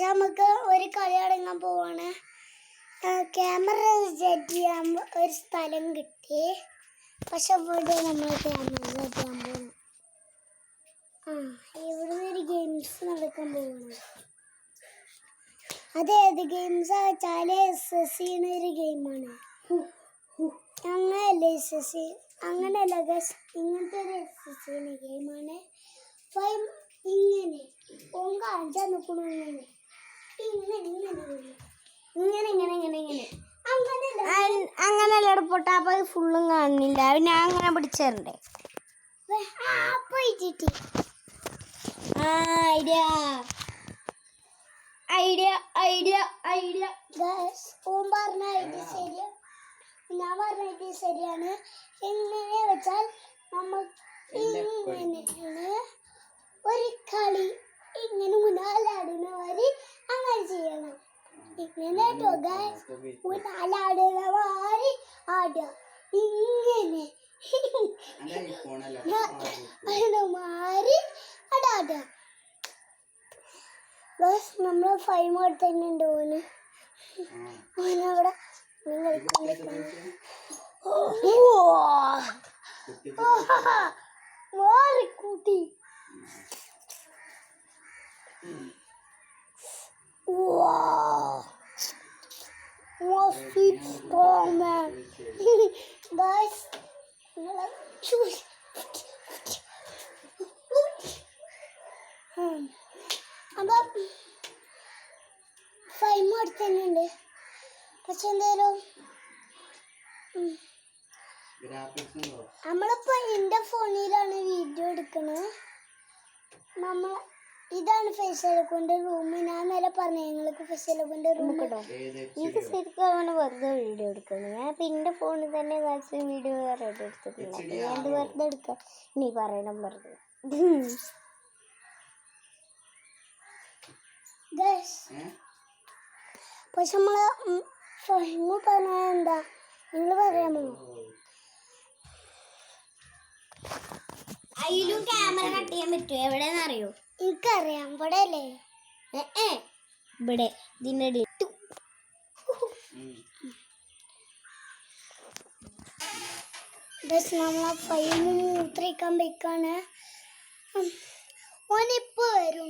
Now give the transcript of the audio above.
നമുക്ക് ഒരു കളി അടങ്ങാൻ പോവാണ്. ക്യാമറ സെറ്റ് ചെയ്യാൻ ഒരു സ്ഥലം കിട്ടി. പക്ഷെ ഇവിടെ നമ്മൾ ക്യാമറ സെറ്റ് ചെയ്യാൻ പോകുന്നു. ഇവിടെ ഒരു ഗെയിംസ് നടക്കാൻ പോവാണ്. അതേത് ഗെയിംസാ വെച്ചാൽ SSC ഒരു ഗെയിമാണ്. അങ്ങനെയല്ല SSC, അങ്ങനെയല്ല ഗസ്, ഇങ്ങനത്തെ ഒരു SSC ഗെയിമാണ്. ഇങ്ങനെ കാണിച്ചാൽ നിൽക്കണു. അങ്ങനെയല്ല പൊട്ടാ. അപ്പൊ ഫുള്ളും കാണുന്നില്ല. ഞാൻ അങ്ങനെ പിടിച്ചേരണ്ടേ. ഐഡിയ ഐഡിയ ഐഡിയ ഐഡിയ ഓൻ പറഞ്ഞ ഐഡിയ ശരിയാ, ഞാൻ പറഞ്ഞ ഐഡിയ ശരിയാണ്. എങ്ങനെ വെച്ചാൽ നമുക്ക് ഇങ്ങനെയാണ് ഒരു കളി. ഇങ്ങനെ മുന്നാലാടുന്ന മാതിരി അങ്ങനെ ചെയ്യണം. ഇങ്ങനെ മുന്നാലാടുന്ന മാതിരി ആടുക. ഇങ്ങനെ മാറി അടാടുക. നമ്മൾ 5 എടുത്തുണ്ട്. ഓനവിടെ കൂട്ടി. Strong man. Guys, choose. അപ്പം 5 എടുത്തുണ്ട്. പക്ഷെ എന്തായാലും നമ്മളിപ്പോ എൻ്റെ ഫോണിലാണ് വീഡിയോ എടുക്കണത്. ഇതാണ് ഫെയ്സലുകൊണ്ട് റൂം. ഞാൻ നേരെ പറഞ്ഞു ഞങ്ങൾക്ക് ഫെയ്സലുകൊണ്ട് റൂം കേട്ടോ. ഇത് ശരിക്കും അങ്ങനെ വെറുതെ വീഡിയോ എടുക്കണം. ഞാൻ ഇപ്പം എൻ്റെ ഫോണിൽ തന്നെ വീഡിയോ വേറെ എടുത്തിട്ടില്ല. ഞാനത് വെറുതെ എടുക്കാം. നീ പറയണം വെറുതെ. പക്ഷെ നമ്മള് പറഞ്ഞ എന്താ നിങ്ങൾ പറയാമോ? അതിലും ക്യാമറ കട്ട് ചെയ്യാൻ പറ്റുമോ? എവിടെയെന്ന് അറിയോ? എനിക്കറിയാം. ഇവിടെ അല്ലേ? ഇവിടെ ഇതിൻ്റെ നമ്മളെ ഫൈൽ മൂത്രയിക്കാൻ വെക്കാണ്. ഓനിപ്പോ വരും.